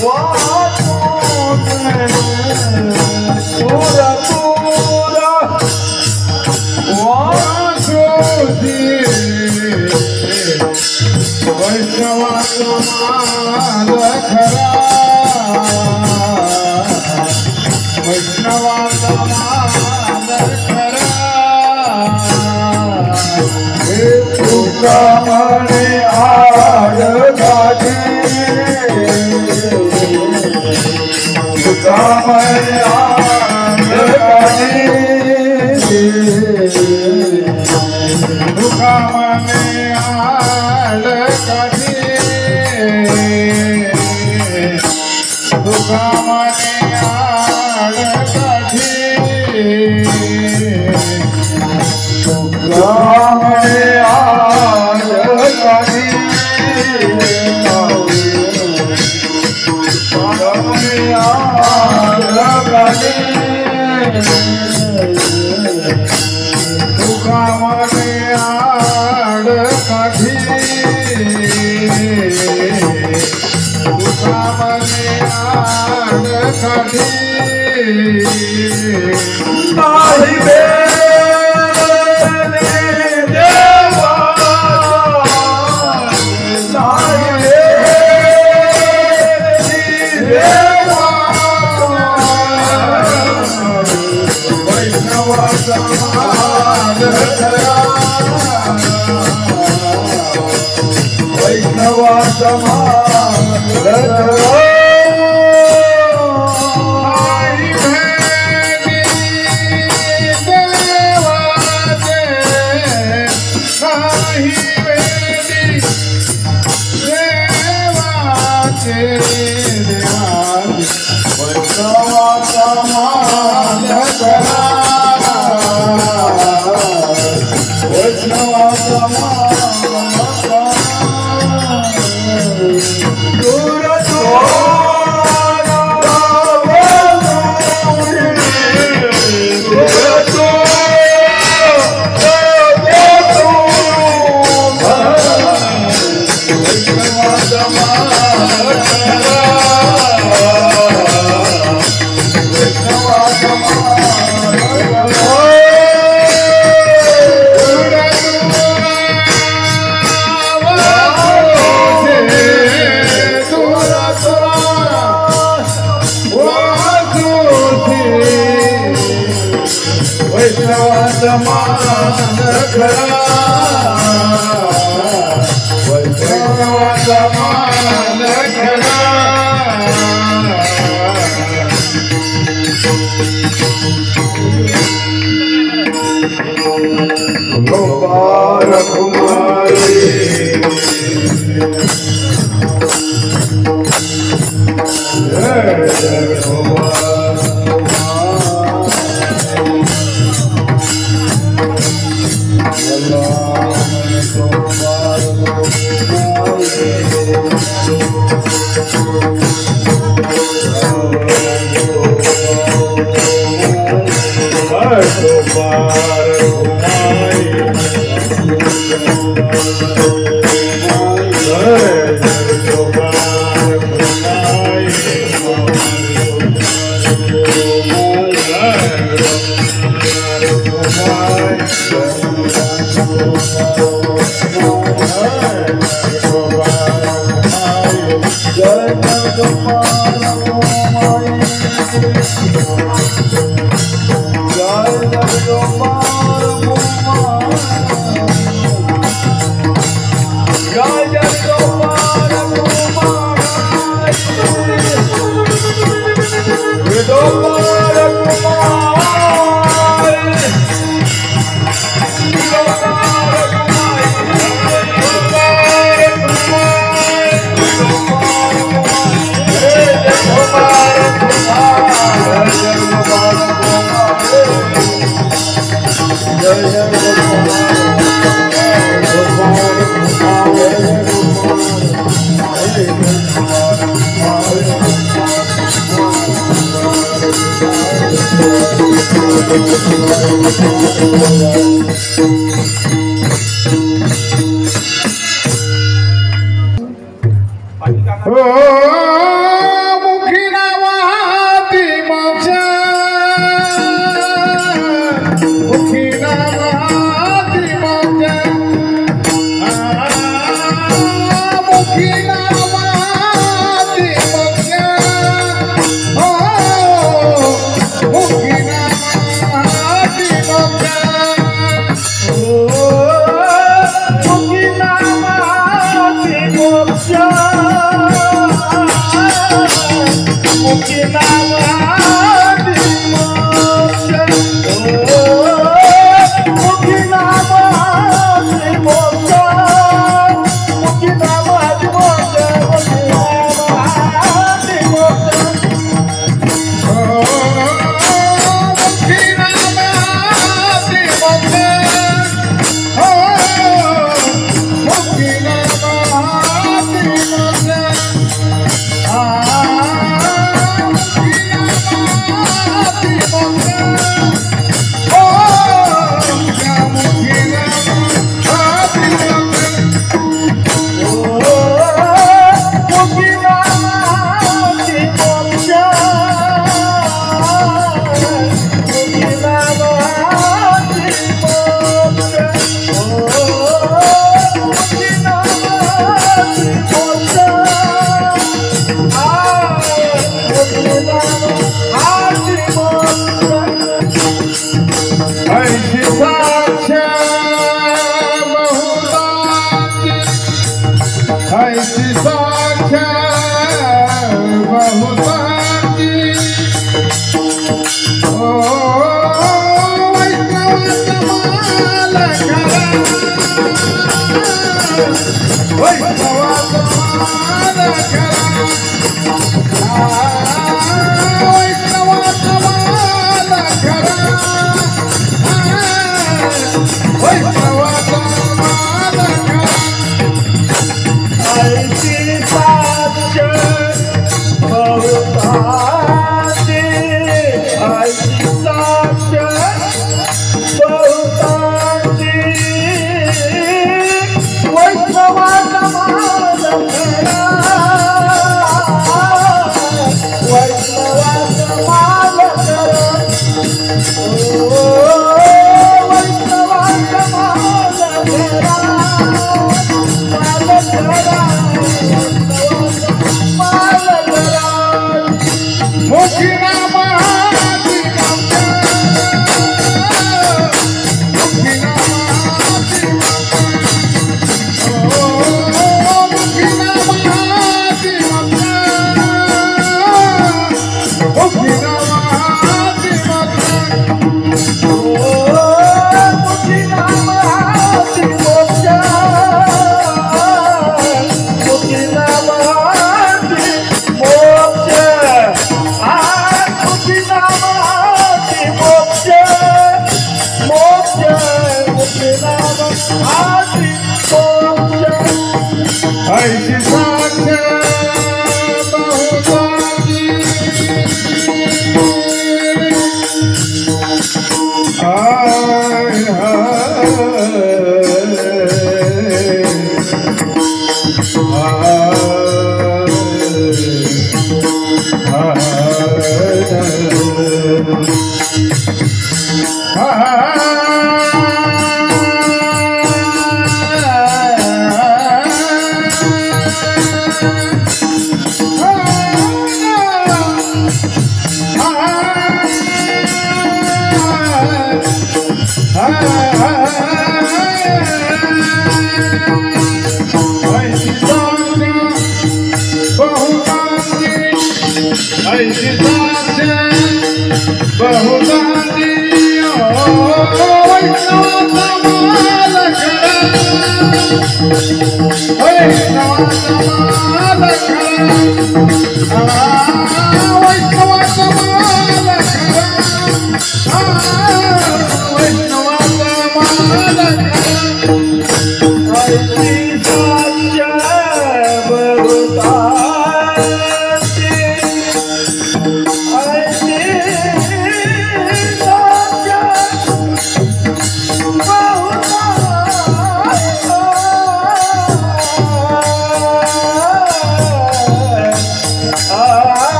Wow.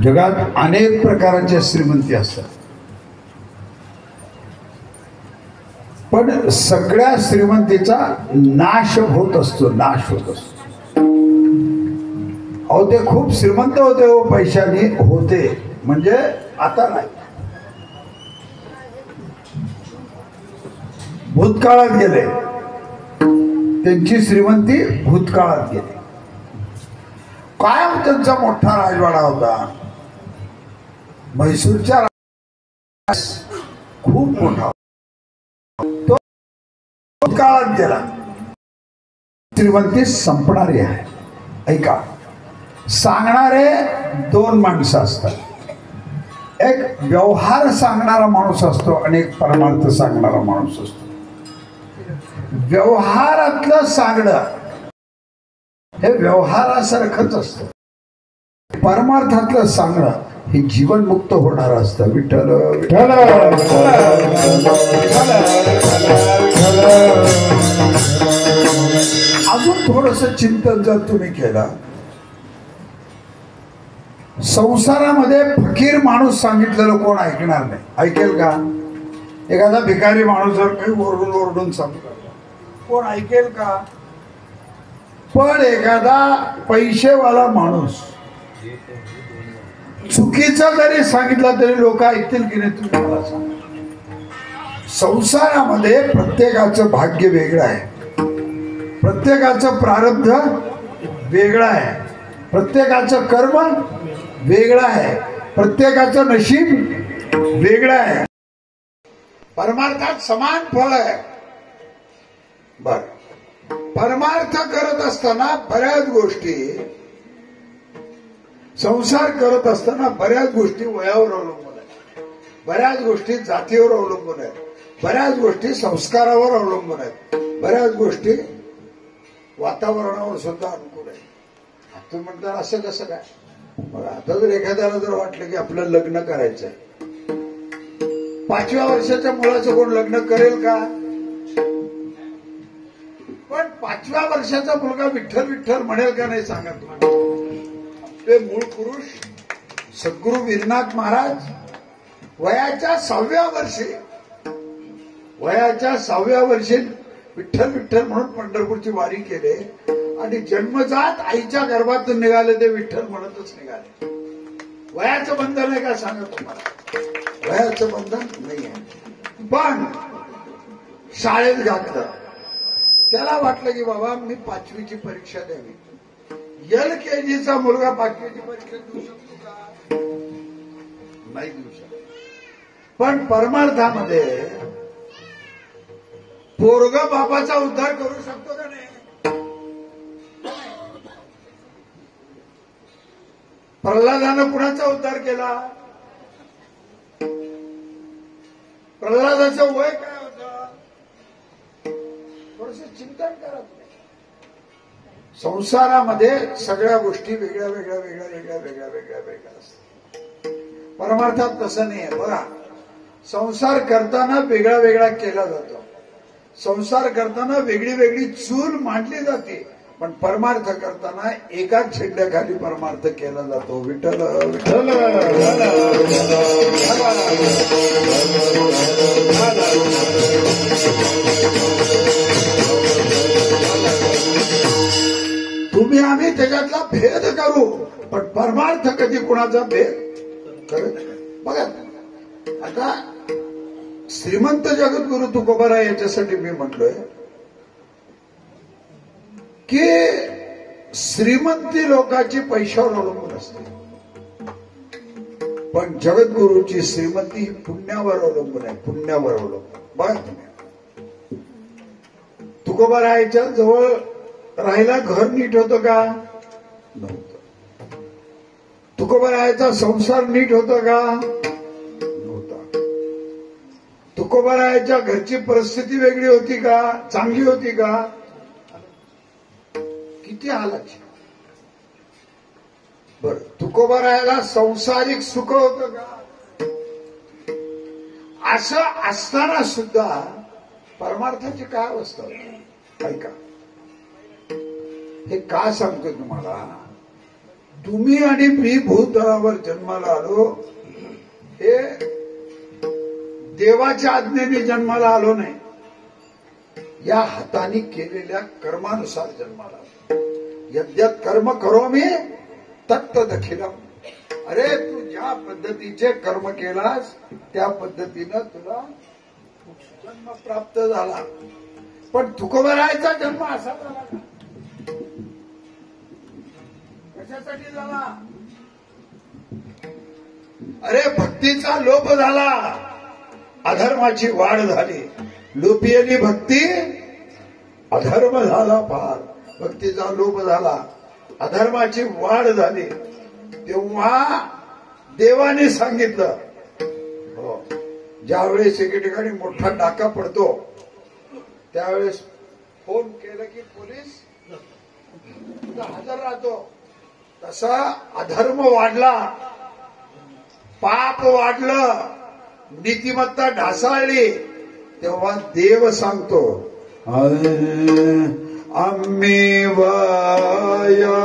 जगात अनेक प्रकारच्या श्रीमंती असतात, पण सगळ्या श्रीमंतीचा नाश होत असतो, नाश होत असतो. अहो ते खूप श्रीमंत होते, हो पैशाने होते, म्हणजे आता नाही, भूतकाळात गेले. त्यांची श्रीमंती भूतकाळात गेली. कायम त्यांचा मोठा राजवाडा होता. म्हैसूरच्या खूप मोठा, तो भूतकाळात गेला. श्रीमंती संपणारी आहे. ऐका, सांगणारे दोन माणसं असतात. एक व्यवहार सांगणारा माणूस असतो आणि एक परमार्थ सांगणारा माणूस असतो. व्यवहारातलं सांगणं हे व्यवहारासारखंच असतं. परमार्थातलं सांगणं हे जीवनमुक्त होणार असतं. विठ्ठल विठ्ठल. अजून थोडस चिंतन जर तुम्ही केलं, संसारामध्ये फकीर माणूस सांगितलेलं कोण ऐकणार नाही. ऐकेल का? एखादा भिकारी माणूस जर काही ओरडून ओरडून सांगतो, कोण ऐकेल का? पण एखादा पैसेवाला माणूस चुकीचा जरी सांगितला तरी लोक ऐकतील की नाही? तुम्ही मला सांगा. संसारामध्ये प्रत्येकाचं भाग्य वेगळं आहे, प्रत्येकाचं प्रारब्ध वेगळं आहे, प्रत्येकाचं कर्म वेगळं आहे, प्रत्येकाचं नशीब वेगळं आहे. परमार्थात समान फळ आहे. बर, परमार्थ करत असताना बऱ्याच गोष्टी, संसार करत असताना बऱ्याच गोष्टी वयावर अवलंबून आहेत, बऱ्याच गोष्टी जातीवर अवलंबून आहेत, बऱ्याच गोष्टी संस्कारावर अवलंबून आहेत, बऱ्याच गोष्टी वातावरणावर सुद्धा अनुकूल आहे. तुम्ही म्हणता असं कसं काय? बघा, आता जर एखाद्याला जर वाटलं की आपलं लग्न करायचंय, 5व्या वर्षाच्या मुलाचं कोण लग्न करेल का? पण 5व्या वर्षाचा मुलगा विठ्ठल विठ्ठल म्हणेल का नाही सांगा तुम्हाला? ते मूळ पुरुष सद्गुरू वीरनाथ महाराज वयाच्या 6व्या वर्षी विठ्ठल विठ्ठल म्हणून पंढरपूरची वारी केले आणि जन्मजात आईच्या गर्भातून निघाले ते विठ्ठल म्हणतच निघाले. वयाचं बंधन आहे का सांगा तुम्हाला? वयाचं बंधन नाही आहे. पण शाळेत घातलं, त्याला वाटलं की बाबा मी 5वीची परीक्षा द्यावी. LKGचा मुलगा 5वीची परीक्षा देऊ शकतो का? नाही देऊ शकत. पण परमार्थामध्ये पोरग बापाचा उद्धार करू शकतो का नाही? प्रल्हादानं कुणाचा उद्धार केला? प्रल्हादाचं वय काय होतं? थोडस चिंतन करा. संसारामध्ये सगळ्या गोष्टी वेगळ्या वेगळ्या वेगळ्या वेगळ्या वेगळ्या वेगळ्या वेगळ्या असतात. परमार्थात तसं नाही आहे. बघा, संसार करताना वेगळा वेगळा केला जातो, संसार करताना वेगळी वेगळी चूल मांडली जाते, पण परमार्थ करताना एकाच झेंड्याखाली परमार्थ केला जातो. विठ्ठल विठ्ठल. तुम्ही आम्ही त्याच्यातला भेद करू, पण परमार्थ कधी कुणाचा भेद करत नाही. बघा, आता श्रीमंत जगद्गुरु तुकोबाराय याच्यासाठी मी म्हटलोय की श्रीमंती लोकांची पैशावर अवलंबून असते, पण जगद्गुरूची श्रीमंती ही पुण्यावर अवलंबून आहे, पुण्यावर अवलंबून. बघा तुम्ही, तुकोबारायच्या जवळ राहायला घर नीट होतं का? नव्हतं. तुकोबारायचा संसार नीट होता का? नव्हता. तुकोबारायच्या घरची परिस्थिती वेगळी होती का? चांगली होती का? किती हालाची. बर, तुकोबारायला संसारिक सुख होतं का? असं असताना सुद्धा परमार्थाची काय अवस्था होती? ऐका, हे का सांगतो तुम्हाला? तुम्ही आणि मी भूतळावर जन्माला आलो, हे देवाच्या आज्ञेने जन्माला आलो नाही, या हाताने केलेल्या कर्मानुसार जन्माला आलो. यद्यत कर्म करोमि तत्त दखिलम. अरे, तू ज्या पद्धतीचे कर्म केलास त्या पद्धतीनं तुला जन्म प्राप्त झाला. पण तुकोबारायचा जन्म असा झाला, कशासाठी झाला? अरे भक्तीचा लोप झाला, अधर्माची वाढ झाली. लोपियली भक्ती अधर्म झाला. फार भक्तीचा लोप झाला, अधर्माची वाढ झाली. तेव्हा देवाने सांगितलं, हो, ज्यावेळेस एके ठिकाणी मोठा डाका पडतो त्यावेळेस फोन केलं की पोलीस हजर राहतो. तसा अधर्म वाढला, पाप वाढलं, नीतिमत्ता ढासाळली. तेव्हा देव सांगतो, आम्ही वाया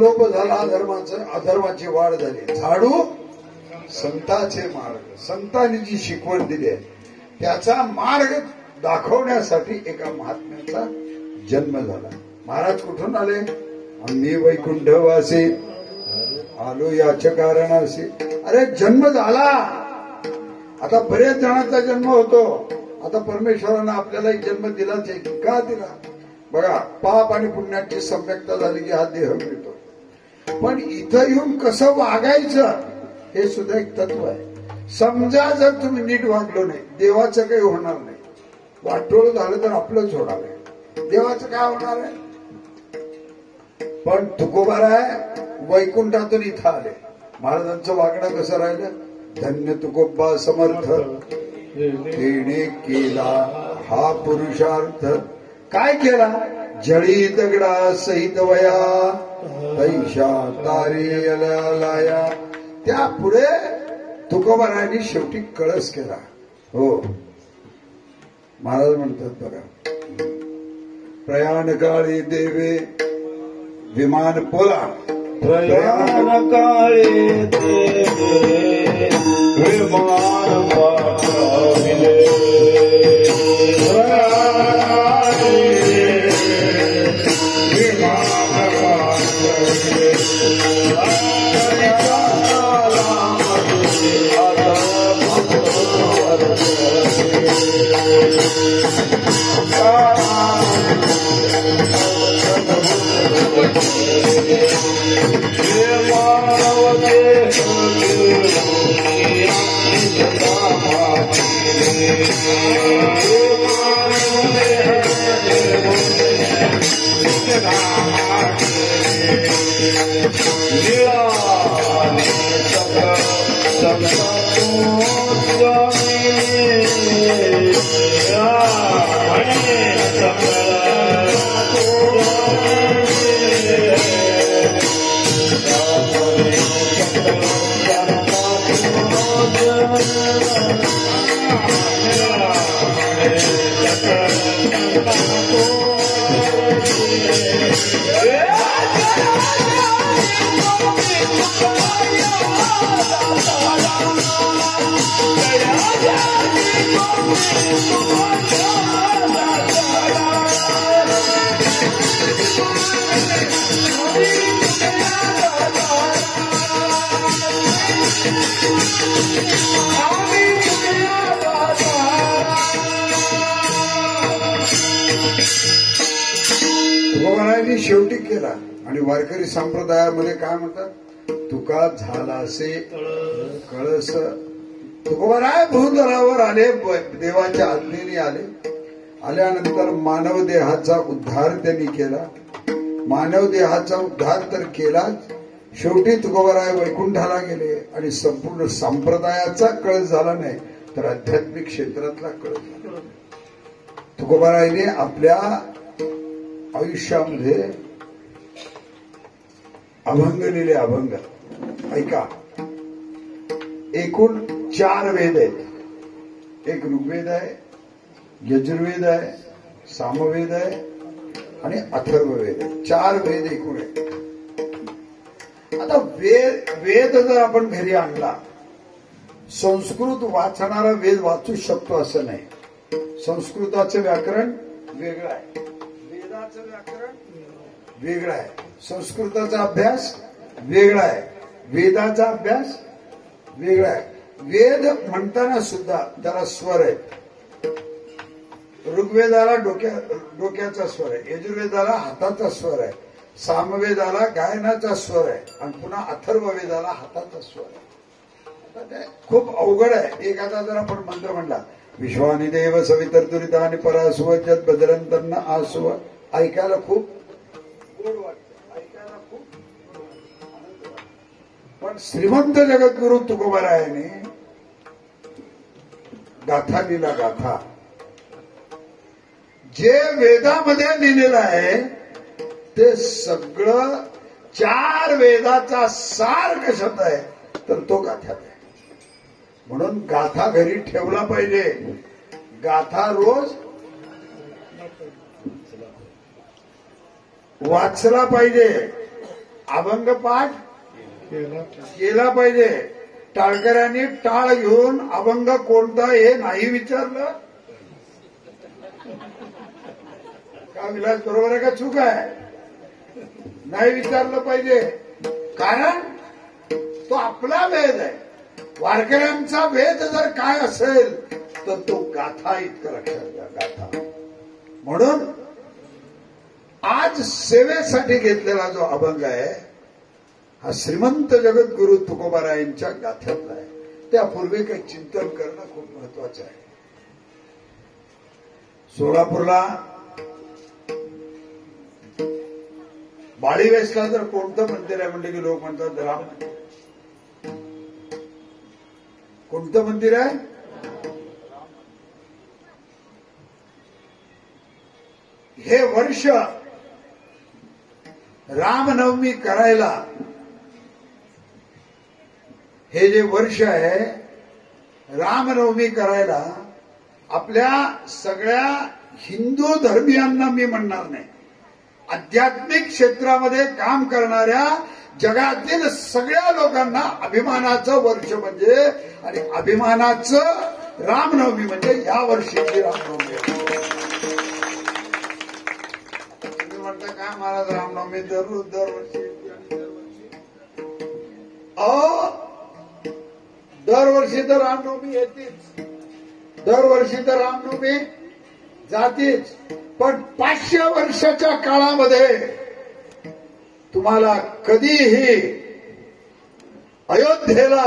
लोप झाला, अधर्माची वाढ झाली. झाडू संतांचे मार्ग, संतांनी जी शिकवण दिली आहे त्याचा मार्ग दाखवण्यासाठी एका महात्म्याचा जन्म झाला. महाराज कुठून आले? आम्ही वैकुंठवासी आलो याच्या कारणाशी. अरे जन्म झाला, आता बरेच जणांचा जन्म होतो. आता परमेश्वरानं आपल्यालाही जन्म दिलाच आहे. का दिला? बघा, पाप आणि पुण्याची सम्यकता झाली की हा देह मिळतो. पण इथं येऊन कसं वागायचं हे सुद्धा एक तत्व आहे. समजा जर तुम्ही नीट वागलो नाही, देवाचं काही होणार नाही. वाटोळ झालं तर आपलंच होणार आहे, देवाचं काय होणार आहे? पण तुकोबाराय वैकुंठातून इथं आले. महाराजांचं वागणं कसं राहिलं? धन्य तुकोबा समर्थ, तिने केला हा पुरुषार्थ. काय केला? जळी दगडा सहित वया, तैशा तारे लाया. त्या पुढे तुकोबारायांनी शेवटी कळस केला. हो, महाराज म्हणतात बघा, प्रयाण काळी देवे विमान पोला, प्रयाण काळी देवे विमान पाठविले. तुकोबारायांनी शेवटी केला. आणि वारकरी संप्रदायामध्ये काय म्हणतात, तुका झाला असे कळस. तुकोबाराय भूतलावर आले, देवाच्या आज्ञेने आले. आल्यानंतर मानव देहाचा उद्धार त्यांनी केला. मानव देहाचा उद्धार तर केलाच, शेवटी तुकोबाराय वैकुंठाला गेले. आणि संपूर्ण संप्रदायाचा कळस झाला नाही, तर आध्यात्मिक क्षेत्रातला कळस झाला. तुकोबारायने आपल्या आयुष्यामध्ये अभंग लिहिले. अभंग ऐका, एकूण 4 वेद आहेत. एक ऋग्वेद आहे, यजुर्वेद आहे, सामवेद आहे आणि अथर्ववेद आहे. 4 वेद एकूण आहेत. आता वेद जर आपण घरी आणला, संस्कृत वाचणारा वेद वाचू शकतो असं नाही. संस्कृताचं व्याकरण वेगळं आहे, वेदाचं व्याकरण वेगळं आहे, संस्कृताचा अभ्यास वेगळा आहे, वेदाचा अभ्यास वेगळा आहे. वेद म्हणताना सुद्धा त्याला स्वर आहेत. ऋग्वेदाला डोक्याचा स्वर आहे, यजुर्वेदाला हाताचा स्वर आहे, सामवेदाला गायनाचा स्वर आहे आणि पुन्हा अथर्ववेदाला हाताचा स्वर आहे. खूप अवघड आहे. एखादा जर आपण मंत्र म्हणला, विश्वानी देव सवितर दुरितानि परासुवजत बदरंतन्न आसुव, ऐकायला खूप गोड वाटतं, ऐकायला खूप आनंद वाटतो. पण श्रीमंत जगद्गुरु तुकोबारायाने गाथा लिहिला. गाथा जे वेदामध्ये लिहिलेलं आहे ते सगळं 4 वेदाचा सार कशात आहे तर तो गाथ्यात आहे. म्हणून गाथा घरी ठेवला पाहिजे. गाथा रोज वाचला पाहिजे, अभंग पाठ केला पाहिजे. टाळकऱ्यांनी टाळ घेऊन अभंग कोणता हे नाही विचारलं का? विलास बरोबर आहे का चूक आहे? नाही विचारलं पाहिजे, कारण तो आपला वेद आहे. वारकऱ्यांचा वेद जर काय असेल तर तो गाथा इतकं लक्षात घ्या, गाथा. म्हणून आज सेवेसाठी घेतलेला जो अभंग आहे हा श्रीमंत जगद्गुरु तुकोबारायांच्या गाथ्यातला आहे. त्यापूर्वी काही चिंतन करणं खूप महत्वाचं आहे. सोलापूरला बाळीवेसला जर कोणतं मंदिर आहे म्हणजे की लोक म्हणतात राम मंदिर. कोणतं मंदिर आहे? हे वर्ष रामनवमी करायला हे जे वर्ष आहे रामनवमी करायला आपल्या सगळ्या हिंदू धर्मियांना मी म्हणणार नाही, आध्यात्मिक क्षेत्रामध्ये काम करणाऱ्या जगातील सगळ्या लोकांना अभिमानाचं वर्ष म्हणजे, आणि अभिमानाचं रामनवमी म्हणजे या वर्षीची रामनवमी. तुम्ही म्हणता काय महाराज रामनवमी दरवर्षी दरवर्षी तर रामनवमी येतेच, दरवर्षी तर रामनवमी जातेच, पण 500 वर्षाच्या काळामध्ये तुम्हाला कधीही अयोध्येला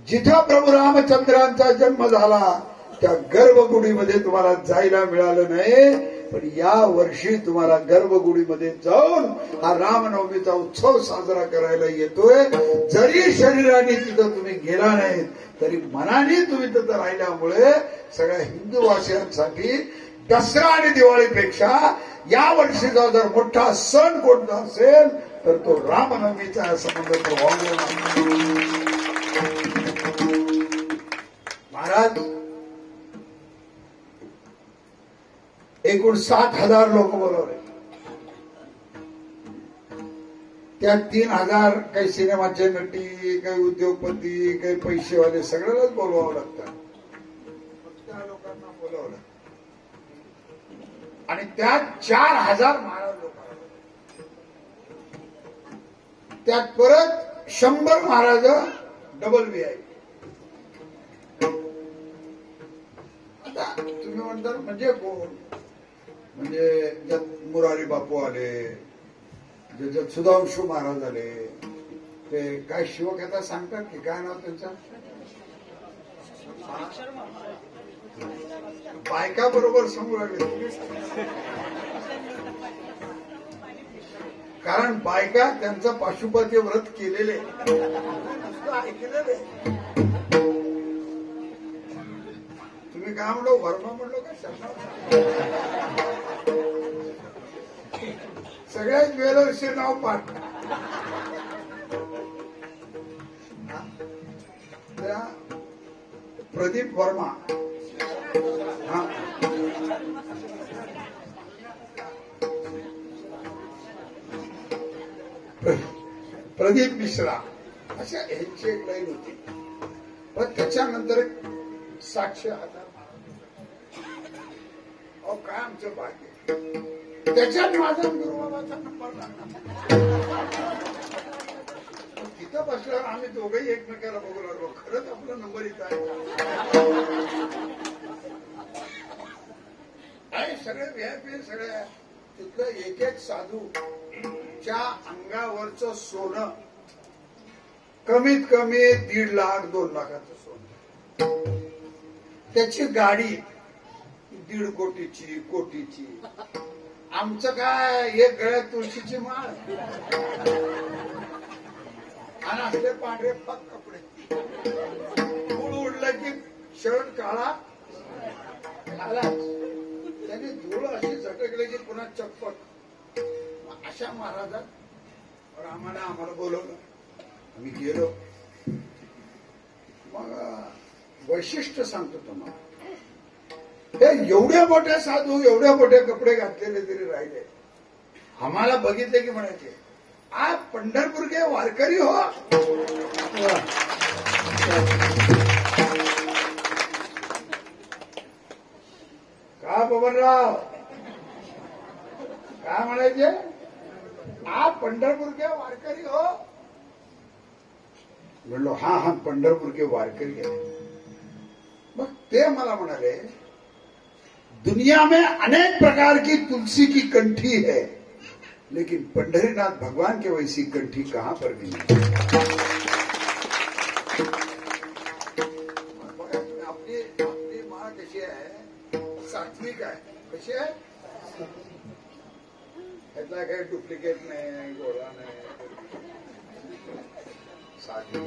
जिथं प्रभू रामचंद्रांचा जन्म झाला त्या गर्भगुडीमध्ये तुम्हाला जायला मिळालं नाही. पण या वर्षी तुम्हाला गर्भगुडीमध्ये जाऊन हा रामनवमीचा उत्सव साजरा करायला येतोय. जरी शरीराने तिथं तुम्ही गेला नाही तरी मनाने तुम्ही तिथं राहिल्यामुळे सगळ्या हिंदूवासियांसाठी दसरा आणि दिवाळीपेक्षा या वर्षीचा जर मोठा सण कोणता असेल तर तो रामनवमीचा संबंध महाराज. एकूण 60,000 लोक बोलवले. त्यात 3,000 काही सिनेमाचे नटी, काही उद्योगपती, काही पैसेवाले सगळ्यालाच बोलवावं लागतं. त्या लोकांना बोलवलं आणि त्यात 4,000 महाराज लोक आले. त्यात परत 100 महाराज डबल VIP. आता तुम्ही म्हणता म्हणजे कोण? म्हणजे ज्यात मुरारी बापू आले, ज्याच्यात सुधांशू महाराज आले, ते काय शिवकथा सांगतात की काय नाव त्यांचं? बायका बरोबर समोर आले, कारण बायका त्यांचं पाशुपती व्रत केलेले ऐकलेले. तुम्ही काय म्हणलो? वर्मा म्हणलो का शर्मा? सगळ्या ज्वेलर्सचे नाव पाठ. प्रदीप वर्मा, प्रदीप मिश्रा अशा यांची एक लाईन होती. पण त्याच्यानंतर 700,000 काय आमचं भाग्य. त्याच्यात माझा गुरुबाबाचा नंबर लागला. तिथं बसल्यावर आम्ही दोघंही एकमेकाला बघू लागलो, खरंच आपला नंबर इथं आहे. सगळे VIP सगळे तिथलं एक एक साधूच्या अंगावरचं सोनं कमीत कमी 1.5 लाख 2 लाखाचं सोनं. त्याची गाडी 1.5 कोटीची कोटीची. आमचं काय एक गळ्यात तुळशीची माळ आणि असले पांढरे पक कपडे. धूळ उडलं की शर्ट काळा आलाच. त्याने धूळ अशी झटकली की पुन्हा चप्पट. अशा महाराजात आम्हाला बोलवलं. आम्ही गेलो. मग वैशिष्ट्य सांगतो तुम्हाला. हे एवढे मोठे साधू एवढे मोठे कपडे घातलेले तरी राहिले. आम्हाला बघितले की म्हणायचे, आप पंढरपूर के वारकरी हो. का बबनराव काय म्हणायचे? आप पंढरपूर के वारकरी हो. म्हणलो हा पंढरपूर के वारकरी आहे. मग ते मला म्हणाले, दुनिया में अनेक प्रकार की तुलसी की कंठी है, लेकिन पंढरीनाथ भगवान के वैसी कंठी कहां पर भी नहीं. आपली माळ कशी आहे? सात्विक आहे. कशी आहे? त्यातला काही डुप्लिकेट नाही, गोळा नाही, सात्विक.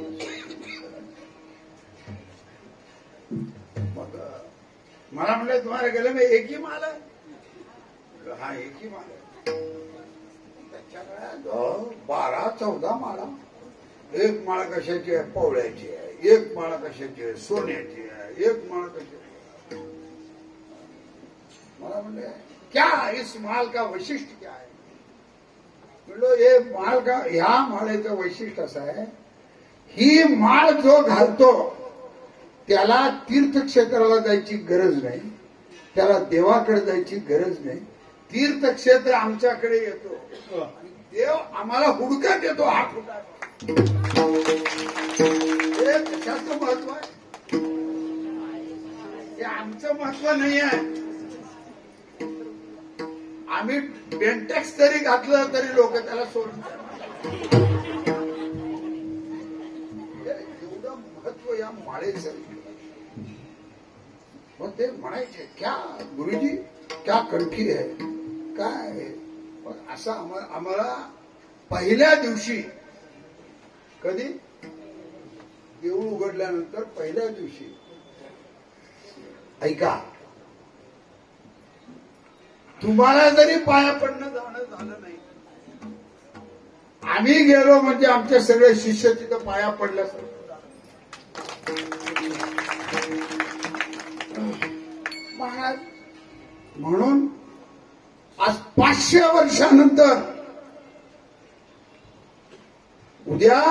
मग मला म्हणलं तुम्हाला गले में एक ही माल है? हा एक ही माल है. त्याच्याकडे 12-14 माळा. एक माळ कशाची आहे? पवळ्याची आहे. एक माळ कशाची आहे? सोन्याची आहे. एक माळ कशाची आहे? मला म्हणले क्या इस माल का वैशिष्ट्य क्या है? म्हणलो हे माळ का, ह्या माळेचं वैशिष्ट्य असं आहे, ही माळ जो घालतो त्याला तीर्थक्षेत्राला जायची गरज नाही, त्याला देवाकडे जायची गरज नाही. तीर्थक्षेत्र आमच्याकडे येतो आणि देव आम्हाला हुडकत येतो. हा कुठं हे कशाचं महत्व आहे? हे आमचं महत्व नाही आहे. आम्ही बेंटेक्स जरी घातलं तरी लोक त्याला सोडतात. एवढं महत्व या माळेचं. मग ते म्हणायचे क्या गुरुजी क्या कंठी आहे काय? मग असं आम्हाला पहिल्या दिवशी, कधी देऊळ उघडल्यानंतर पहिल्या दिवशी, ऐका, तुम्हाला जरी पाया पडणं जाणं झालं नाही, आम्ही गेलो म्हणजे आमचे सगळे शिष्य तिथं पाया पडल्यासारखं. म्हणून आज 500 वर्षानंतर उद्या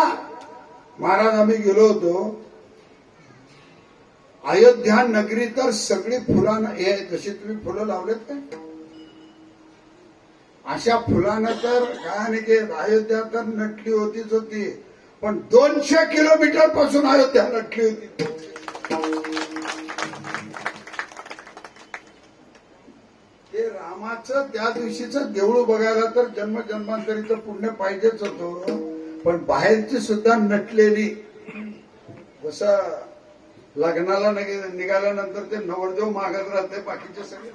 महाराज आम्ही गेलो होतो अयोध्या नगरी, तर सगळी फुलानं हे जशी तुम्ही फुलं लावलेत काय अशा फुलानं तर काय नाही की अयोध्या तर नटली होतीच होती, पण 200 किलोमीटर पासून अयोध्या नटली होती. ते रामाचं त्या दिवशीचं देऊळ बघायला तर जन्मजन्मांतरीचं पुण्य पाहिजेच होतं, पण बाहेरची सुद्धा नटलेली, जसं लग्नाला निघाल्यानंतर ते नवरदेव मागत राहते बाकीचे सगळे,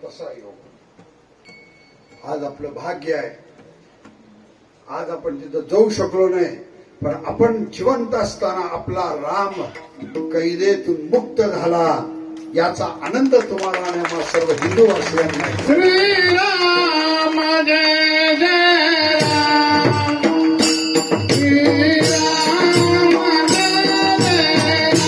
तसा योग आज आपलं भाग्य आहे. आज आपण तिथं जाऊ शकलो नाही, पण आपण जिवंत असताना आपला राम कैदेतून मुक्त झाला याचा आनंद तुम्हाला आणि आम्हा सर्व हिंदू वासियांना. श्रीराम जय जय राम, श्रीराम जय जय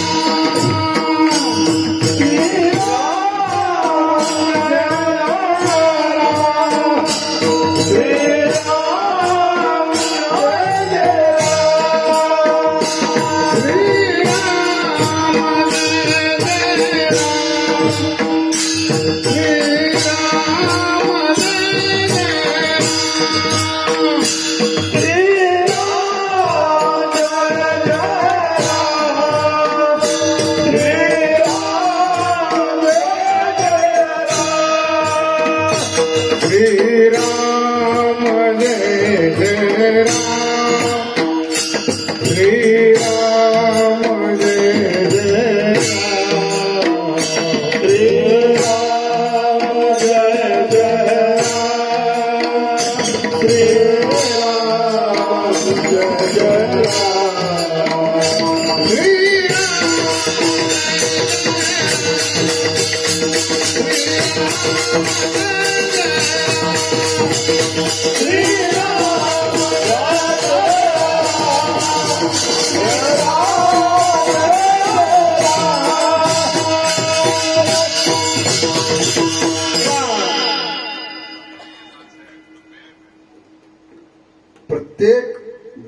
प्रत्येक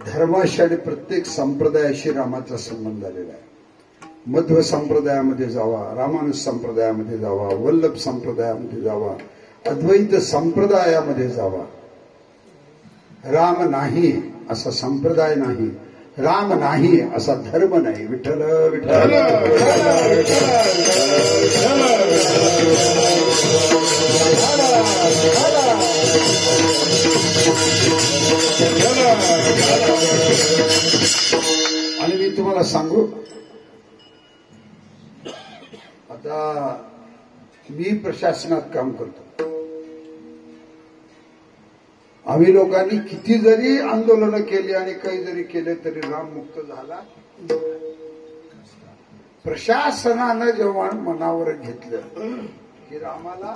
धर्माशी आणि प्रत्येक संप्रदायाशी रामाचा संबंध आलेला आहे. मध्व संप्रदायामध्ये जावा, रामानुज संप्रदायामध्ये जावा, वल्लभ संप्रदायामध्ये जावा, अद्वैत संप्रदायामध्ये जावा, राम नाही असा संप्रदाय नाही, राम नाही असा धर्म नाही. विठ्ठल विठ्ठल. आणि मी तुम्हाला सांगू, आता मी प्रशासनात काम करतो. आम्ही लोकांनी किती जरी आंदोलनं केली आणि काही जरी केले तरी राम मुक्त झाला. प्रशासनानं जेव्हा मनावर घेतलं की रामाला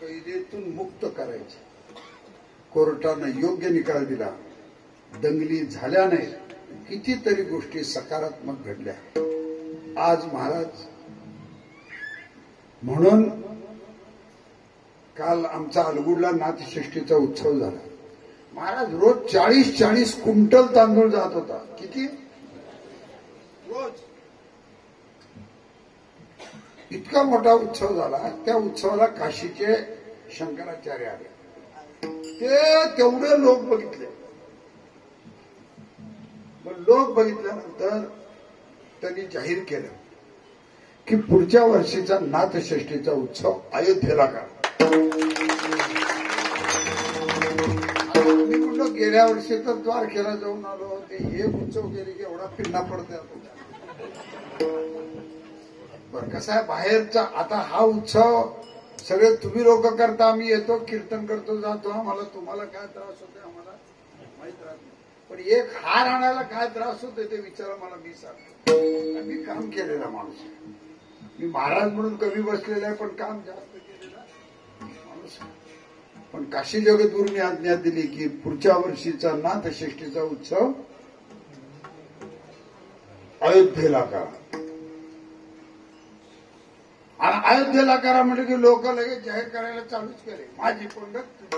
कैदेतून मुक्त करायचे. कोर्टानं योग्य निकाल दिला. दंगली झाल्या नाहीत. कितीतरी गोष्टी सकारात्मक घडल्या. आज महाराज म्हणून काल आमचा अलगुडला नाथषष्ठीचा उत्सव झाला. महाराज रोज 40-40 क्विंटल तांदूळ जात होता. किती रोज? इतका मोठा उत्सव झाला. त्या उत्सवाला काशीचे शंकराचार्य आले. ते तेवढे लोक बघितले. लोक बघितल्यानंतर त्यांनी जाहीर केलं की पुढच्या वर्षीचा नाथषष्ठीचा उत्सव अयोध्येला करा. मी कुठं गेल्या वर्षी तर द्वारकेला जाऊन आलो. ते हे उत्सव गेले की एवढा फिरणा पडतोय. बरं कसं आहे बाहेरचा आता हा उत्सव सगळे तुम्ही लोक करता. आम्ही येतो कीर्तन करतो जातो. आम्हाला तुम्हाला काय त्रास होते आम्हाला माहित राहत नाही. पण एक हार आणायला काय त्रास होते ते विचारा मला. मी सांगतो मी काम केलेला माणूस आहे. मी महाराज म्हणून कमी बसलेला आहे पण काम जास्त केलेला माणूस आहे. पण काशी जगद्गुरूंनी आज्ञा दिली की पुढच्या वर्षीचा नाथषष्ठीचा उत्सव अयोध्येला करा. आणि अयोध्येला करा म्हणजे की लोक लगेच जाहीर करायला चालूच केले. माझी पंगत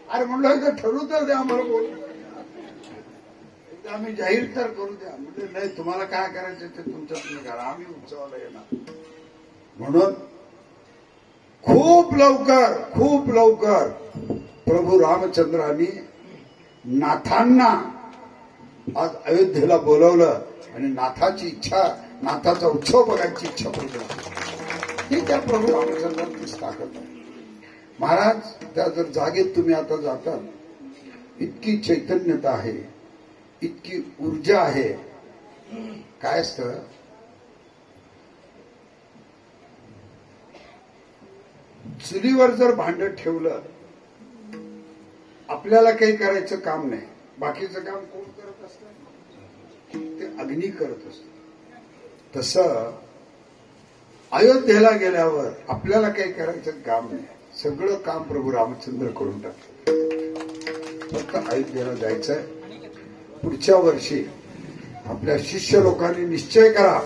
अरे म्हणलं एकदा ठरवू तर द्या आम्हाला बोलू. एकदा आम्ही जाहीर तर करू द्या. म्हणजे नाही तुम्हाला काय करायचं ते तुमचं तुम्ही करा. आम्ही उत्सवाला येणार. म्हणून खूप लवकर प्रभू रामचंद्रांनी नाथांना आज अयोध्येला बोलवलं आणि नाथाची इच्छा नाथाचा उत्सव बघायची इच्छा प्रकट ही त्या प्रभू रामचंद्रांचीच ताकद आहे. महाराज त्या जर जागेत तुम्ही आता जाता इतकी चैतन्यता आहे. इतकी ऊर्जा आहे. काय असतं चुलीवर जर भांड ठेवलं आपल्याला काही करायचं काम नाही. बाकीचं काम कोण करत असतं? ते अग्नी करत असत. तसं अयोध्येला गेल्यावर आपल्याला काही करायचं काम नाही. सगळं काम प्रभू रामचंद्र करून टाकतात. फक्त अयोध्येला जायचंय. पुढच्या वर्षी आपल्या शिष्य लोकांनी निश्चय करा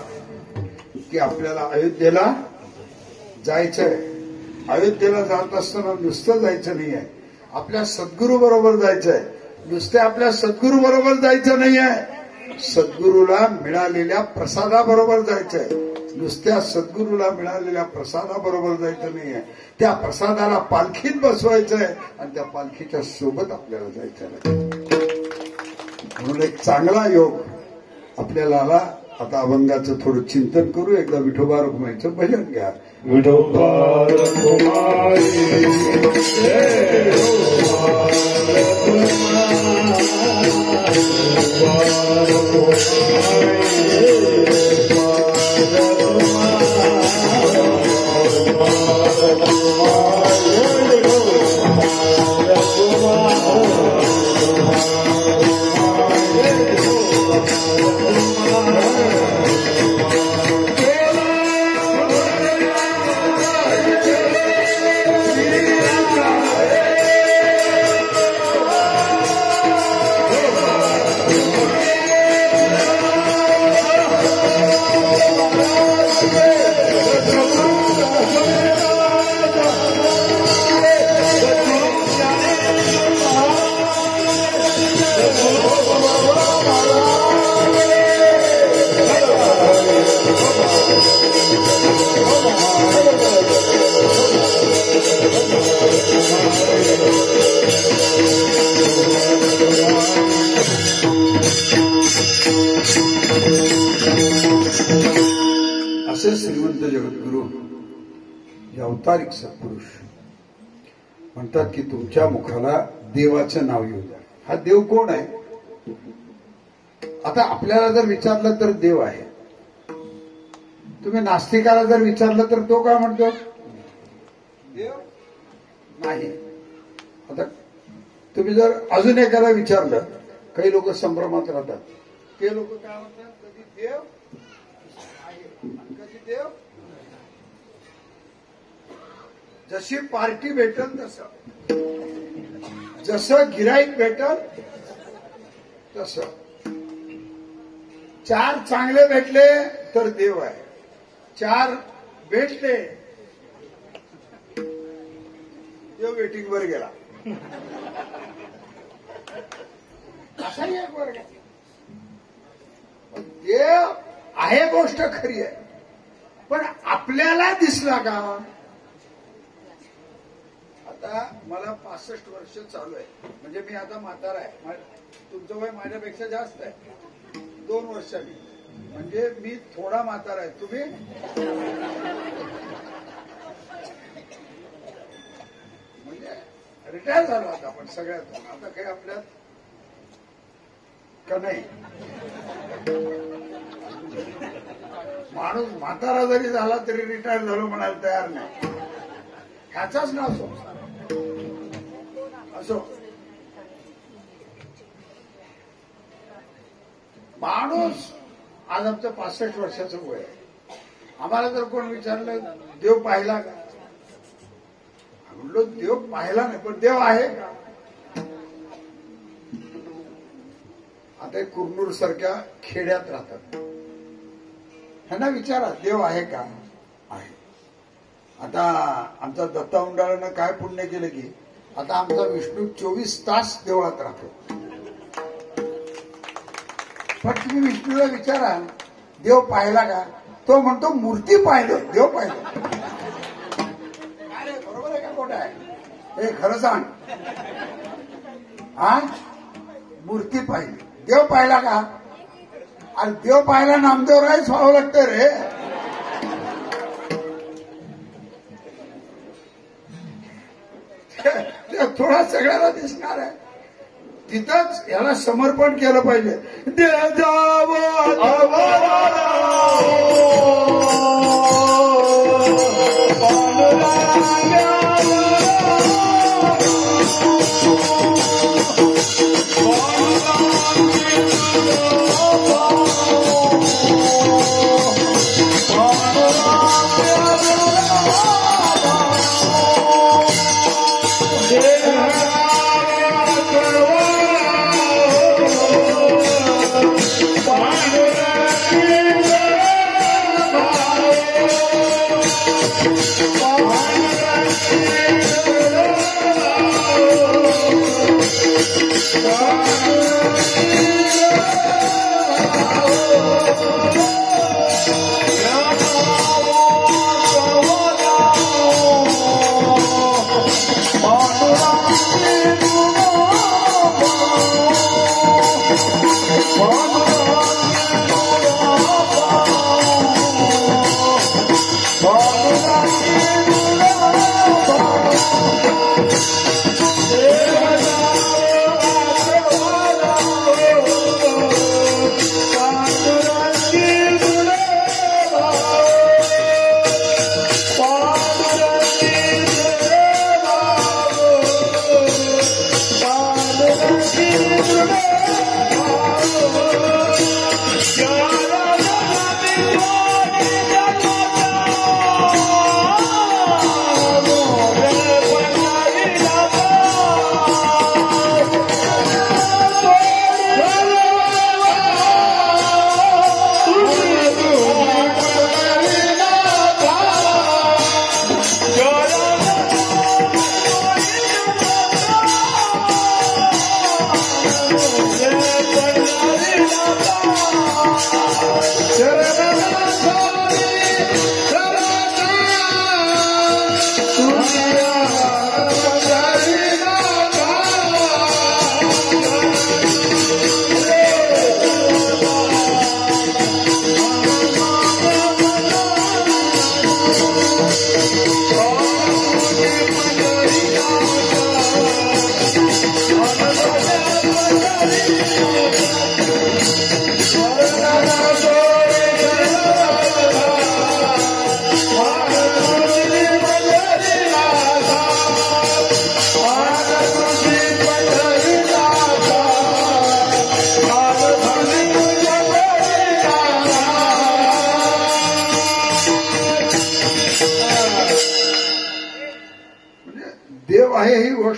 की आपल्याला अयोध्येला जायचंय. अयोध्येला जात असताना नुसतं जायचं नाहीये. आपल्या सद्गुरू बरोबर जायचंय. नुसते आपल्या सद्गुरू बरोबर जायचं नाहीये. सद्गुरूला मिळालेल्या प्रसादाबरोबर जायचंय. नुसत्या सद्गुरूला मिळालेल्या प्रसादाबरोबर जायचं नाहीये. त्या प्रसादाला पालखीत बसवायचंय आणि त्या पालखीच्या सोबत आपल्याला जायचंय. म्हणून एक चांगला योग आपल्याला आला. आता अभंगाचं थोडं चिंतन करू. एकदा विठोबा रखुमाईचं भजन घ्या. विठोबा रखुमाई असे श्रीमंत जगद्गुरू अवतारिक सत्पुरुष म्हणतात की तुमच्या मुखाला देवाचं नाव येऊ द्या. हा देव कोण आहे? आता आपल्याला जर विचारलं तर देव आहे. तुम्ही नास्तिकाला जर विचारलं तर तो काय म्हणतो? देव नाही. आता तुम्ही जर अजून एकाला विचारलं, काही लोक संभ्रमात राहतात. ते लोक काय म्हणतात? कधी देव आहे, कधी देव. जशी पार्टी भेटल तसं, जसं गिराईक भेटल तसं. 4 चांगले भेटले तर देव आहे, 4 भेटले देव वेटिंगवर गेला. असाही एक वर्ग आहे. देव आहे, गोष्ट खरी आहे, पण आपल्याला दिसला का? आता मला 65 वर्ष चालू आहे, म्हणजे मी आता म्हातारा आहे. तुमचं वय माझ्यापेक्षा जास्त आहे 2 वर्षांनी, म्हणजे मी थोडा म्हातारा आहे. तुम्ही म्हणजे रिटायर झालो आता आपण सगळ्यातून. आता काही आपल्यात का नाही. माणूस म्हातारा जरी झाला तरी रिटायर झालो म्हणायला तयार नाही. ह्याचाच नाव संसार असो. माणूस आज आमचं 65 वर्षाचं वय आहे. आम्हाला जर कोण विचारलं देव पाहिला का, म्हणलो देव पाहिला नाही, पण देव आहे का? आता कुरनूर सारख्या खेड्यात राहतात, ह्यांना विचारा देव आहे का? आहे. आता आमचा दत्ता उंडाळानं काय पुण्य केलं की आता आमचा विष्णू 24 तास देवळात राहतो. पण तुम्ही विष्णूला विचारा देव पाहिला का, तो म्हणतो मूर्ती पाहिलं, देव पाहिलं. अरे बरोबर आहे का खोटं आहे? हे खरं सांग. हा, मूर्ती पाहिली, देव पाहिला का? आणि देव पाहिला नामदेव रायच व्हावं लागतं रे. ते थोडा सगळ्याला दिसणार आहे. तिथंच याला समर्पण केलं पाहिजे. देव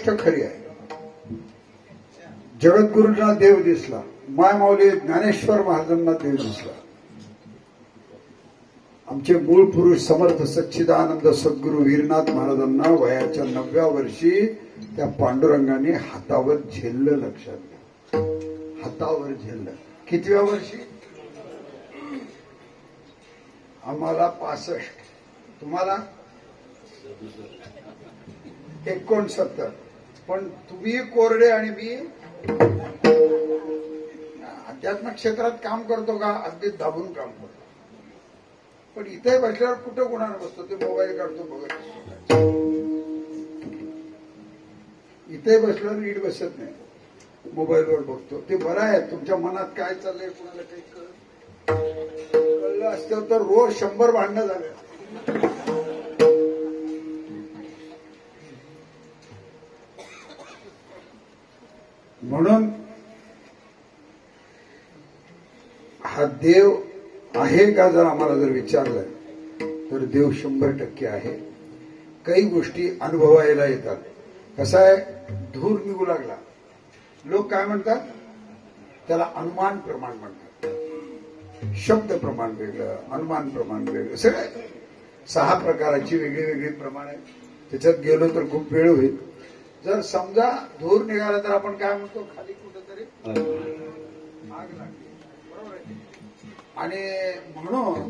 गोष्ट खरी आहे. जगद्गुरूंना देव दिसला, मायमाऊली ज्ञानेश्वर महाराजांना देव दिसला. आमचे मूळ पुरुष समर्थ सच्चिदानंद सद्गुरू वीरनाथ महाराजांना वयाच्या 9व्या वर्षी त्या पांडुरंगाने हातावर झेललं. लक्षात घ्या, हातावर झेललं. कितव्या वर्षी? आम्हाला 65, तुम्हाला 69. पण तुम्ही कोरडे आणि मी अध्यात्म क्षेत्रात काम करतो का? अगदी दाबून काम करतो. पण इथे बसल्यावर कुठं गुणानं बसतो? ते मोबाईल काढतो बघत. इथे बसल्यावर नीट बसत नाही, मोबाईलवर बघतो. ते बरं आहे. तुमच्या मनात काय चाललंय कुणाला काही कळलं असतं तर रोज 100 भांडणं झाले. म्हणून हा देव आहे का जर आम्हाला जर विचारलं तर देव 100% आहे. काही गोष्टी अनुभवायला येतात. कसं आहे, धूर निघू लागला, लोक काय म्हणतात त्याला अनुमान प्रमाण म्हणतात. शब्द प्रमाण वेगळं, अनुमान प्रमाण वेगळं, सगळे 6 प्रकाराची वेगळी वेगळी प्रमाण आहेत. त्याच्यात गेलो तर खूप वेळ होईल. जर समजा धूर निघाला तर आपण काय म्हणतो, खाली कुठंतरी आग लागली, बरोबर आहे. आणि म्हणून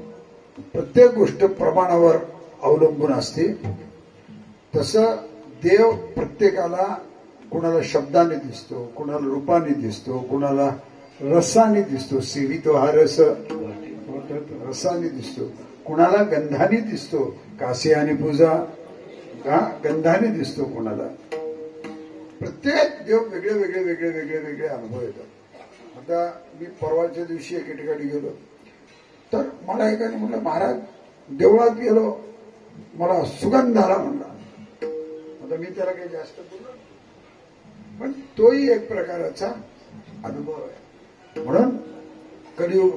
प्रत्येक गोष्ट प्रमाणावर अवलंबून असते. तसं देव प्रत्येकाला, कुणाला शब्दाने दिसतो, कुणाला रूपाने दिसतो, कुणाला रसाने दिसतो. सेवितो हा रस, रसाने दिसतो. कुणाला गंधाने दिसतो, कासे आणि पूजा गंधाने दिसतो कुणाला. प्रत्येक देव वेगळे वेगळे वेगळे वेगळे वेगळे अनुभव येतात. आता मी परवाच्या दिवशी एके ठिकाणी गेलो तर मला एकाने म्हटलं, महाराज देवळात गेलो, मला सुगंध आला म्हणला. आता मी त्याला काही जास्त बोललो, पण तोही एक प्रकारचा अनुभव आहे. म्हणून कलियुग,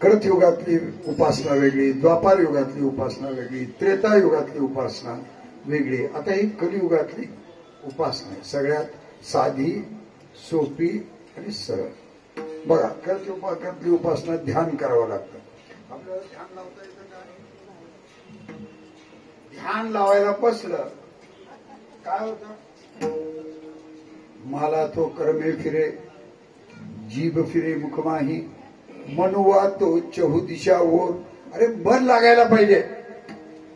कृतयुगातली उपासना वेगळी, द्वापार युगातली उपासना वेगळी, त्रेता युगातली उपासना वेगळी. आता ही कलियुगातली उपासना आहे, सगळ्यात साधी, सोपी आणि सरळ. बघा, कृतयुगातली उपासना ध्यान करावं लागतं. आपल्याला ध्यान लावता येतं का? ध्यान लावायला बसलं काय होतं, मला तो कर्मे फिरे, जीभ फिरे मुखमाही, मनुवा तो चहू दिशा ओर. अरे मन लागायला पाहिजे.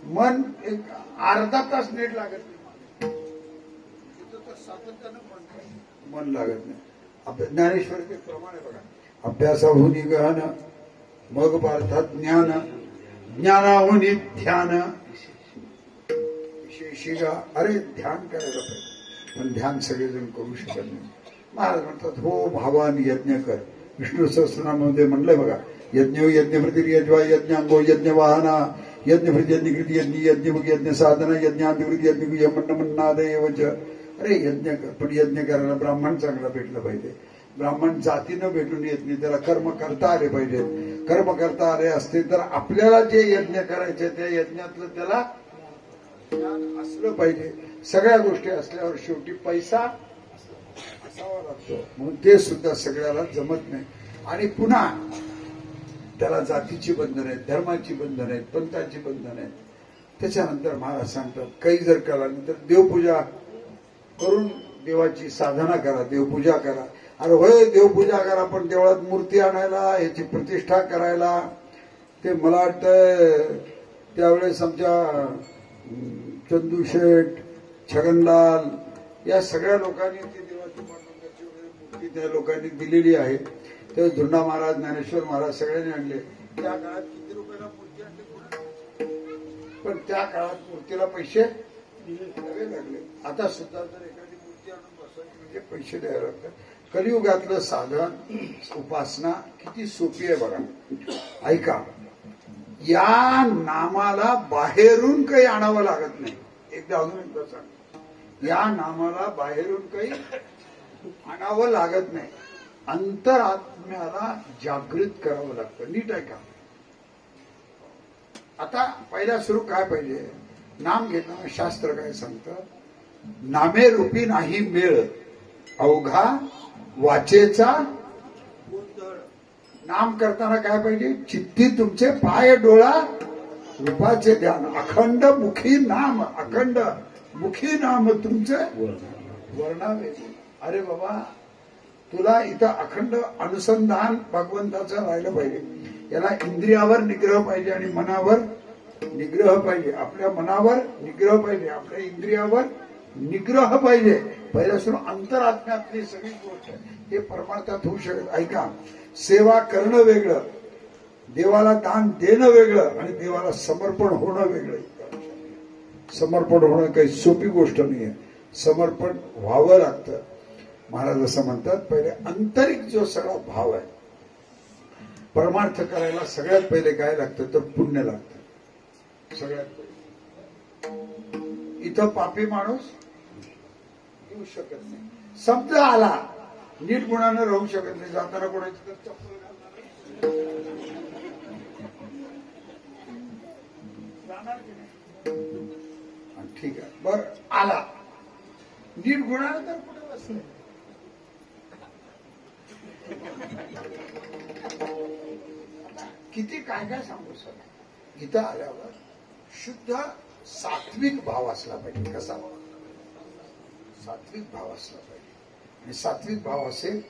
मन एक अर्धा तास नीट लागत नाही, सातत्यानं मन लागत नाही. ज्ञानेश्वरचे प्रमाण आहे बघा, अभ्यासाहून गहन, मग पार्थात ज्ञान, ज्ञानाहून ध्यान, शिगा. अरे ध्यान करायला पाहिजे, पण ध्यान सगळेजण करू शकत नाही. महाराज म्हणतात, हो भावान यज्ञ कर. विष्णू सहस्रनामामध्ये म्हणलंय बघा, यज्ञ यज्ञप्रती यज्वा यज्ञांगो यज्ञ वाहना, यज्ञप्रती यज्ञकृती यज्ञ यज्ञमुख यज्ञ साधना यज्ञाभिवृद्धी यज्ञ म्हणणं म्हणणादेवच. अरे यज्ञ कर, पण यज्ञ करायला ब्राह्मण चांगला भेटलं पाहिजे. ब्राह्मण जातीनं भेटून येत नाही, त्याला कर्म करता आले पाहिजेत. कर्म करता आले असते तर आपल्याला जे यज्ञ करायचे त्या यज्ञातलं त्याला ज्ञान असलं पाहिजे. सगळ्या गोष्टी असल्यावर शेवटी पैसा असावा लागतो, म्हणून ते सुद्धा सगळ्याला जमत नाही. आणि पुन्हा त्याला जातीची बंधन आहेत, धर्माची बंधन आहेत, पंथाची बंधन आहेत. त्याच्यानंतर महाराज सांगतात, काही जर केला तर देवपूजा करून देवाची साधना करा, देवपूजा करा. अरे होय देवपूजा करा, पण देवळात मूर्ती आणायला, याची प्रतिष्ठा करायला, ते मला वाटतं त्यावेळेस आमच्या चंदू शेठ, छगनलाल या सगळ्या लोकांनी ती देवाची पांडुरंगाची वगैरे मूर्ती त्या लोकांनी दिलेली आहे. ते धुंडा महाराज, ज्ञानेश्वर महाराज सगळ्यांनी आणले. त्या काळात किती रुपयाला मूर्ती आणली, पण त्या काळात मूर्तीला पैसे द्यावे लागले. आता सुद्धा जर एखादी मूर्ती आणून बसवायची म्हणजे पैसे द्यावे लागतात. कलियुगातलं साधन, उपासना किती सोपी आहे बघा. ऐका, या नामाला बाहेरून काही आणावं लागत नाही. एकदा अजून एकदा सांग, या नामाला बाहेरून काही आणावं लागत नाही. अंतरात्म्याला जागृत करावं लागतं. नीट आहे का? आता पहिला सुरू काय पाहिजे, नाम घेताना शास्त्र काय सांगतं, नामे रूपी नाही मेळ, अवघा वाचेचा गोंधळ. नाम करताना काय पाहिजे? चित्ती तुमचे पाय डोळा रूपाचे ध्यान, अखंड मुखी नाम, अखंड मुखी नाम तुमचे वर्णावे. अरे बाबा, तुला इथं अखंड अनुसंधान भगवंताचं राहिलं पाहिजे. याला इंद्रियावर निग्रह पाहिजे आणि मनावर निग्रह पाहिजे. आपल्या मनावर निग्रह पाहिजे, आपल्या इंद्रियावर निग्रह पाहिजे. पहिल्यापासून अंतरात्म्यातली सगळी गोष्ट हे परमार्थात होऊ शकत. ऐका, सेवा करणं वेगळं, देवाला दान देणं वेगळं आणि देवाला समर्पण होणं वेगळं. समर्पण होणं काही सोपी गोष्ट नाहीये. समर्पण व्हावं लागतं. महाराज असं म्हणतात, पहिले आंतरिक जो सगळा भाव आहे, परमार्थ करायला सगळ्यात पहिले काय लागतं तर पुण्य लागतं. सगळ्यात पहिले इथं पापी माणूस येऊ शकत नाही. शब्द आला नीट गुणानं राहू शकत नाही. जाताना कोणाची तर चप्पल जाणार की नाही? ठीक आहे, बर आला नीट गुणानं तर कुठे बसले. किती काय काय सांगू सर. इथं आल्यावर शुद्ध सात्विक भाव असला पाहिजे. कसा भाव? सात्विक भाव असला पाहिजे. आणि सात्विक भाव असेल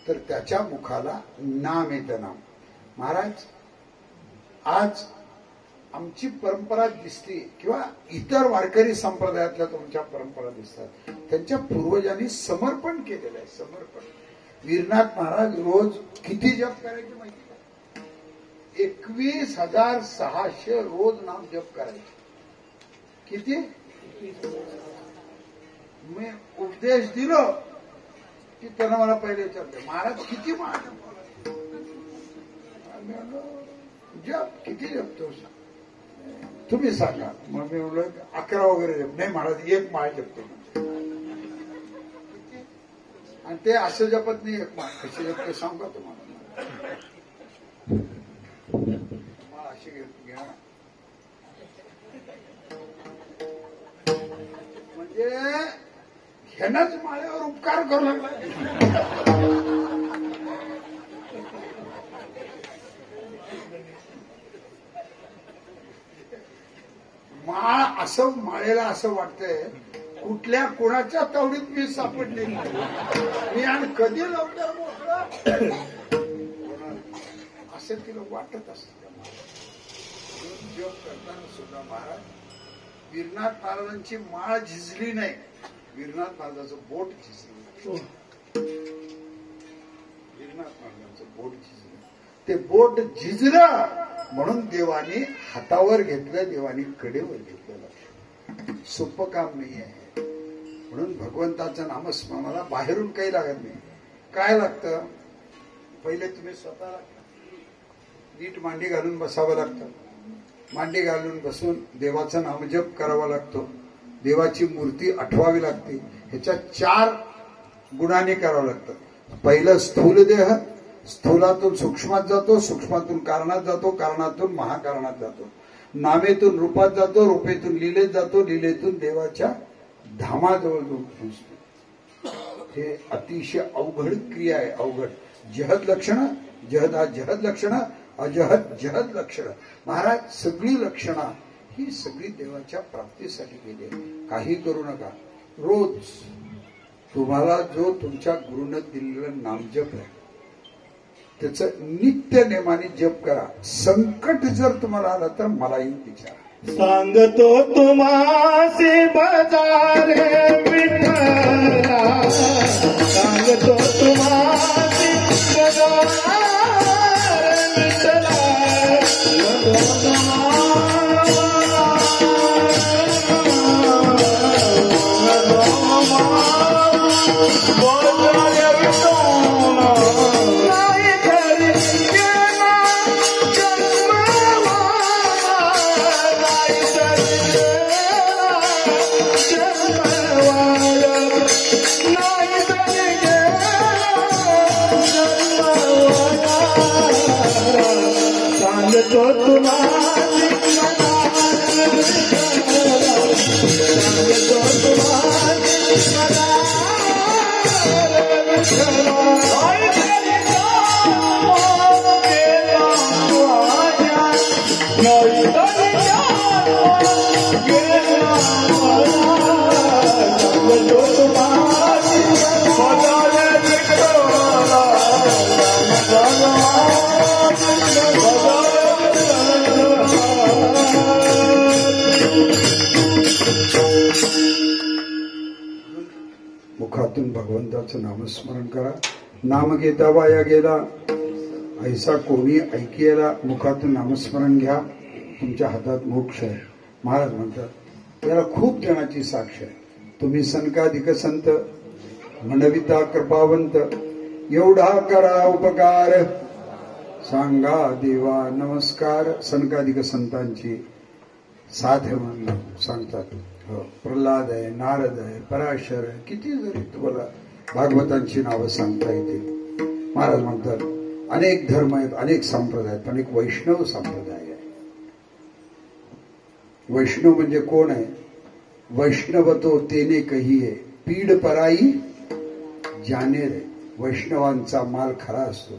तर त्याच्या मुखाला नाम येतं. नाम. महाराज, आज आमची परंपरा दिसते किंवा इतर वारकरी संप्रदायातल्या तुमच्या परंपरा दिसतात, त्यांच्या पूर्वजांनी समर्पण केलेलं आहे. समर्पण. वीरनाथ महाराज रोज किती जप करायचे माहिती का? 21,600 रोज नाम जप करायचे. किती? मी उपदेश दिलो की त्यानं मला पहिले विचारले, महाराज किती माळ जप? किती जपतो तुम्ही सांगा. मग मी म्हणलो 11 वगैरे जप. नाही महाराज, 1 माळ जपतो. आणि ते असं जपत नाही. 1 माळ कशी जपते सांगू का तुम्हाला? माळ अशी घ्या म्हणजे ह्यानंच माळेवर उपकार करू लागला. माळ असं, माळेला असं वाटतंय कुठल्या कोणाच्या तावडीत मी सापडले मी आणि कधी लवकर मोकळं असं तिला वाटत असत. जप करताना सुद्धा महाराज, वीरनाथ महाराजांची माळ झिजली नाही, वीरनाथ महाराजांचं बोट झिजलं. वीरनाथ महाराजांचं बोट झिजलं. ते बोट झिजलं म्हणून देवानी हातावर घेतलं, देवानी कडेवर घेतलं. सोपं काम नाही आहे. म्हणून भगवंताचं नामस्मरणाला बाहेरून काही लागत नाही. काय लागतं? पहिले तुम्ही स्वतःला नीट मांडी घालून बसावं लागतं. मांडी घालून बसून देवाचा नामजप करावा लागतो. देवाची मूर्ती आठवावी लागते. ह्याच्या 4 गुणांनी करावं लागतं. पहिलं स्थूल देह, स्थूलातून सूक्ष्मात जातो, सूक्ष्मातून कारणात जातो, कारणातून महाकारणात जातो, नामेतून रूपात जातो, रूपेतून लीलेत जातो, लीलेतून देवाच्या धामाजवळ जाऊन पोहोचतो. हे अतिशय अवघड क्रिया आहे. अवघड. जहद लक्षण, जहद हा जहद लक्षण, अजहद जहद लक्षण. महाराज, सगळी लक्षणं ही सगळी देवाच्या प्राप्तीसाठी केली आहे. काही करू नका. रोज तुम्हाला जो तुमच्या गुरुनं दिलेलं नामजप आहे त्याचं नित्य नेमाने जप करा. संकट जर तुम्हाला आलं तर मलाही विचारा. सांगतो तुम्हासी बाजार है विठ्ठला, सांगतो तुम्हासी बाजार विठ्ठला. सांगतो तुम्हासी मुखातून भगवंताचं नामस्मरण करा. नाम घेता वाया गेला ऐसा कोणी ऐकियला. मुखातून नामस्मरण घ्या. तुमच्या हातात मोक्ष आहे. महाराज म्हणतात याला खूप जणांची साक्ष आहे. तुम्ही सनकाधिक संत म्हणविता कृपावंत. एवढा करा उपकार सांगा देवा नमस्कार. सनकाधिक संतांची साथ आहे म्हणून सांगतात. प्रल्हाद आहे, नारद आहे, पराशर आहे, किती जरी तुम्हाला भागवतांची नावं सांगता येतील. महाराज म्हणतात अनेक धर्म आहेत, अनेक संप्रदाय आहेत, पण एक वैष्णव संप्रदाय आहे. वैष्णव म्हणजे कोण आहे? वैष्णव तो तेने कहिये पीड पराई जाने रे. वैष्णवांचा माल खरा असतो.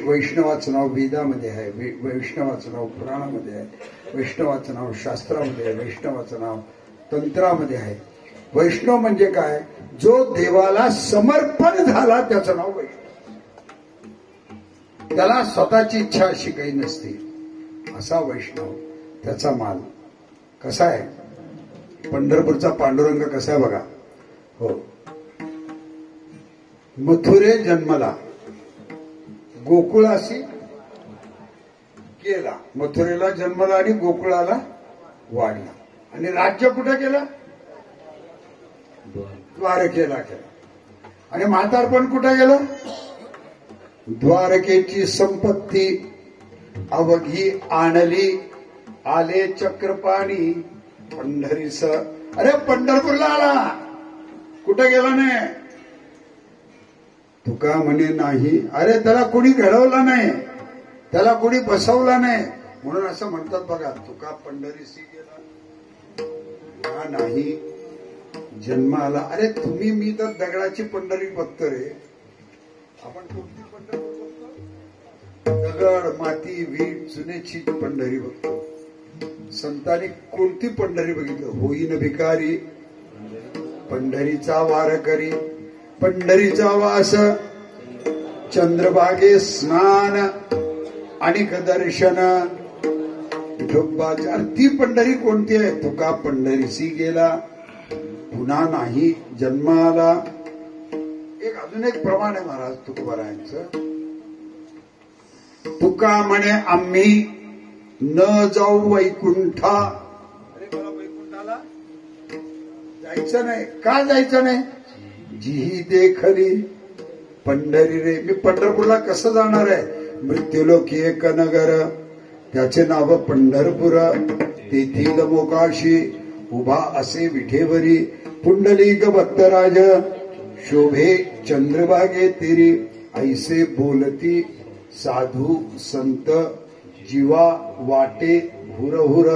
वैष्णवाचं नाव वेदामध्ये आहे, वैष्णवाचं नाव पुराणामध्ये आहे, वैष्णवाचं नाव शास्त्रामध्ये आहे, वैष्णवाचं नाव तंत्रामध्ये आहे. वैष्णव म्हणजे काय? जो देवाला समर्पण झाला त्याचं नाव वैष्णव. त्याला स्वतःची इच्छा अशी काही नसते असा वैष्णव. त्याचा माल कसा आहे? पंढरपूरचा पांडुरंग कसा आहे बघा. हो, मथुरे जन्मला, गोकुळाशी गेला. मथुरेला जन्मला आणि गोकुळाला वाढला. आणि राज्य कुठे केलं? द्वारकेला केलं. आणि म्हातारपण कुठे गेलं? द्वारकेची संपत्ती अवघी आणली आले चक्रपाणी पंढरीस. अरे पंढरपूरला आला, कुठे गेला नाही? तुका म्हणे नाही. अरे त्याला कोणी घडवलं नाही, त्याला कोणी बसवला नाही. म्हणून असं म्हणतात बघा, तुका पंढरीसी गेला नाही जन्म आला. अरे तुम्ही मी तर दगडाची पंढरी बघतो रे. आपण कोणती पंढरी बघतो? दगड माती वीट चुनेची पंढरी बघतो. संतांनी कोणती पंढरी बघितलं? होईन भिकारी पंढरीचा वार करी. पंढरीचा वास चंद्रभागे स्नान अनेक दर्शन विठोबाच्या. ती पंढरी कोणती आहे? तुका पंढरीसी गेला पुन्हा नाही जन्म आला. एक अजून एक प्रमाण आहे महाराज तुकोबारायांचं. तुका म्हणे आम्ही न जाऊ वैकुंठा. अरे मला वैकुंठाला जायचं नाही. का जायचं नाही? जी देखली पंढरी रे. मी पंढरपूरला कसं जाणार आहे? मृत्यूलोकी एक नगर त्याचे नाव पंढरपूर. तेथील मोकाशी उभा असे विठेवरी. पुंडलिक भक्तराज शोभे चंद्रभागे तेरी. ऐसे बोलती साधू संत जीवा वाटे हुरहुर.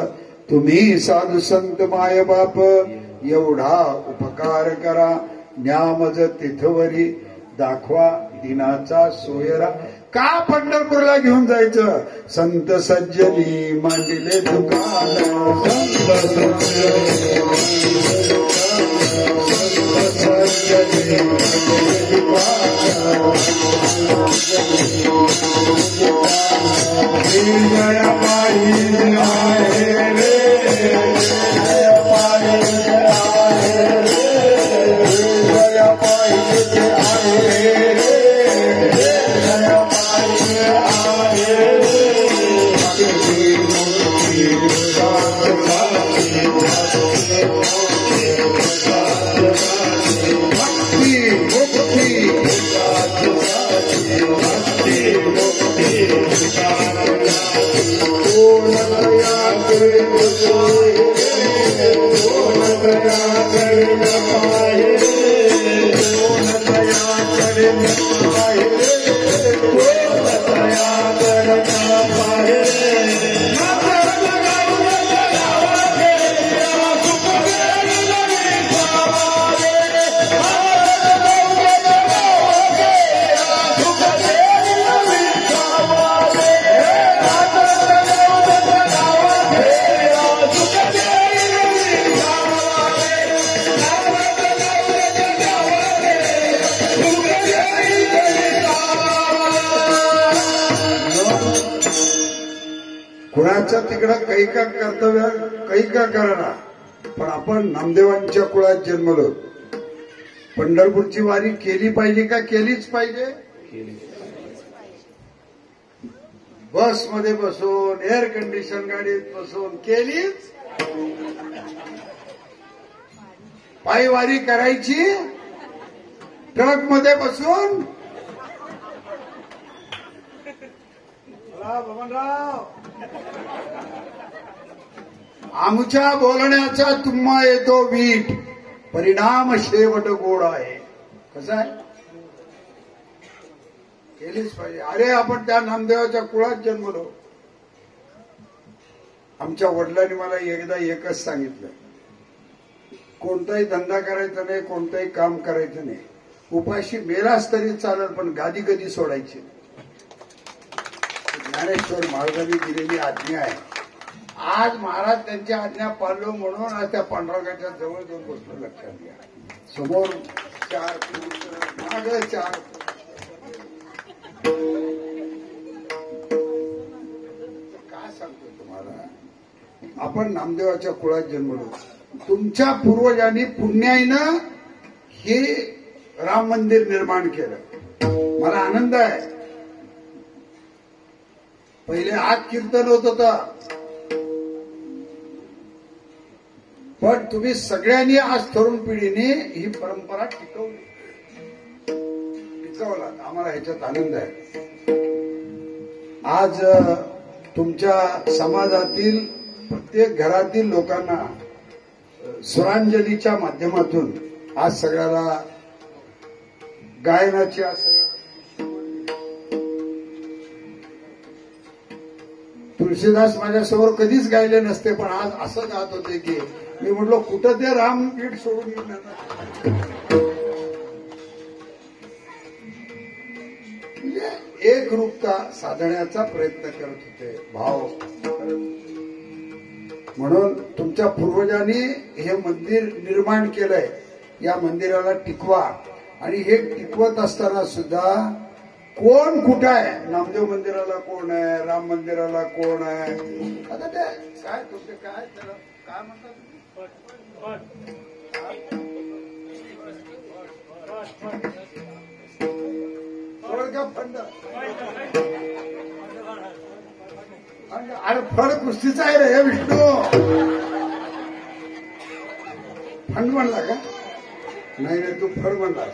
तुम्ही साधू संत माय बाप एवढा उपकार करा. न्यामज तिथवरी दाखवा दिनाचा सोयरा. का पंढरपूरला घेऊन जायचं? संत सज्जनी मांडिले दुकान. कुणाच्या तिकडं काही का कर्तव्य काही का करणार, पण आपण नामदेवांच्या कुळात जन्मलो. पंढरपूरची वारी केली पाहिजे का केलीच पाहिजे? बसमध्ये बसून एअर कंडिशन गाडीत बसून केलीच. पायी वारी करायची ट्रक मध्ये बसून. बबनराव, आमच्या बोलण्याचा तुम्हा येतो वीट, परिणाम शेवट गोड आहे. कसं आहे? केलीच पाहिजे. अरे आपण त्या नामदेवाच्या कुळात जन्मलो. आमच्या वडिलांनी मला एकदा एकच सांगितलं, कोणताही धंदा करायचा नाही, कोणतंही काम करायचं नाही, उपाशी मेलाच तरी चालेल, पण गादी कधी सोडायची. ज्ञानेश्वर महाराजांनी दिलेली आज्ञा आहे. आज महाराज त्यांची आज्ञा पाळलो म्हणून आज त्या पांडुरंगाच्या जवळ जाऊन बसलो. लक्षात घ्या, समोर 4 मागे 4. काय सांगतो तुम्हाला, आपण नामदेवाच्या कुळात जन्मलो. तुमच्या पूर्वजांनी पुण्याईनं हे राम मंदिर निर्माण केलं. मला आनंद आहे. पहिले आत कीर्तन होत होतं, पण तुम्ही सगळ्यांनी आज तरुण पिढीने ही परंपरा टिकवला. आम्हाला ह्याच्यात आनंद आहे. आज तुमच्या समाजातील प्रत्येक घरातील लोकांना सुरांजलीच्या माध्यमातून आज सगळ्याला गायनाची तुळशीदास माझ्यासमोर कधीच गायले नसते, पण आज असं गात होते की मी म्हटलो कुठं ते राम पीठ सोडून म्हणजे एक रूपता साधण्याचा प्रयत्न करत होते, भाव. म्हणून तुमच्या पूर्वजांनी हे मंदिर निर्माण केलंय. या मंदिराला टिकवा. आणि हे टिकवत असताना सुद्धा कोण कुठं आहे, नामदेव मंदिराला कोण आहे, राम मंदिराला कोण आहे, आता ते काय तुमचे काय त्याला काय म्हणतात, फंड. अरे फळ कुस्तीचा आहे रे विष्णू. फंड म्हणला का? नाही नाही, तू फड म्हणला.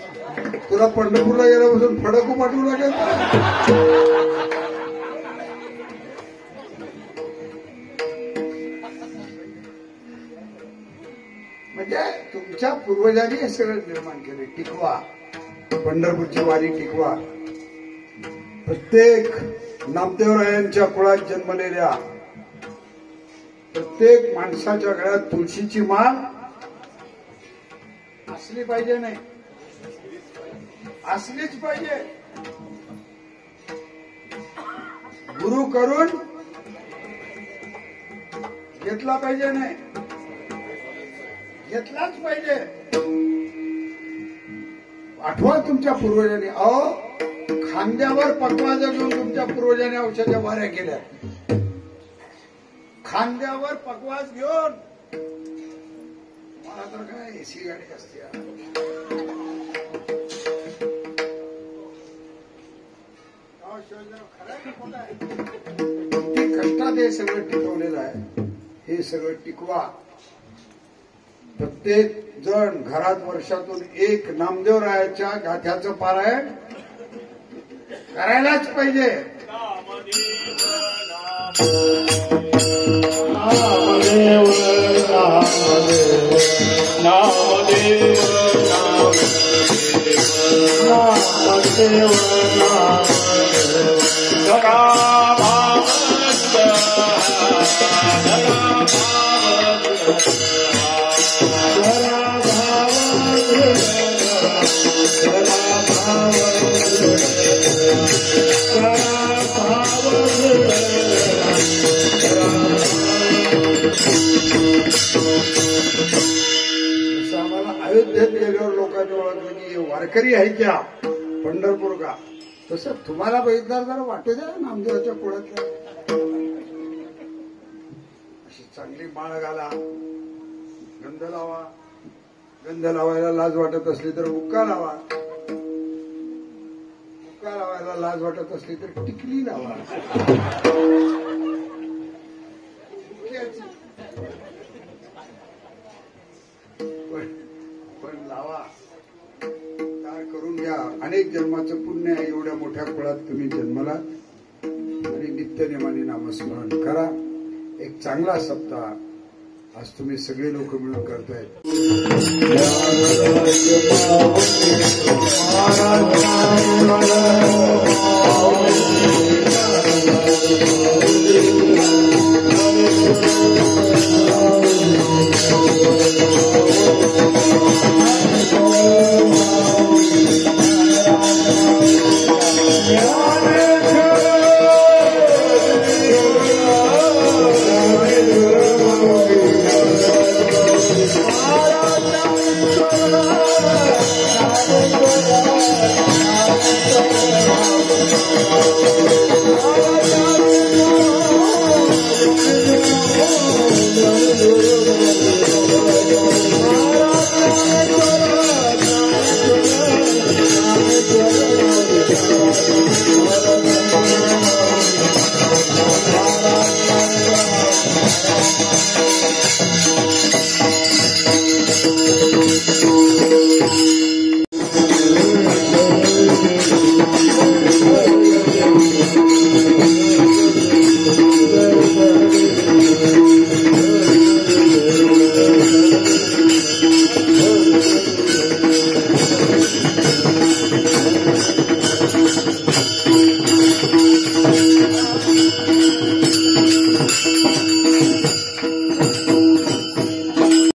तुला पंढरपूरला गेल्यापासून फडकू पाठवू लागेल. म्हणजे तुमच्या पूर्वजांनी हे सगळं निर्माण केले. टिकवा, पंढरपूरची वारी टिकवा. प्रत्येक नामदेवरायांच्या कुळात जन्मलेल्या प्रत्येक माणसाच्या गळ्यात तुळशीची माळ असली पाहिजे. नाही असलीच पाहिजे. गुरु करून घेतला पाहिजे. नाही घेतलाच पाहिजे. आठवा तुमच्या पूर्वजांनी. अहो, खांद्यावर पकवाज घेऊन तुमच्या पूर्वजांनी औषधाच्या वाऱ्या केल्या. खांद्यावर पकवाज घेऊन. मला तर काय एसी गाडी असते. किती कष्टात हे सगळं टिकवलेलं आहे. हे सगळं टिकवा. प्रत्येक जण घरात वर्षातून एक नामदेवरायाच्या गाथ्याचं पारायण करायलाच पाहिजे. नामदेव नामदेव नामदेव नामदेव नामदेव जगा आम्हाला अयोध्येत गेल्यावर लोकांनी ओळखलं की वारकरी आहे क्या पंढरपूर का. तसं तुम्हाला बघितलं जरा वाटू द्या नामदेवाच्या कुळातल्या. चांगली माळ घाला, गंध लावा. गंध लावायला लाज वाटत असली तर बुक्का लावा. बुक्का लावायला लाज वाटत असली तर टिकली लावा. पण लावा. काय करून घ्या. अनेक जन्माचं पुण्य आहे. एवढ्या मोठ्या कुळात तुम्ही जन्मला आणि नित्यनेमाने नामस्मरण करा. एक चांगला सप्ताह आज तुम्ही सगळे लोक मिळून करतायत.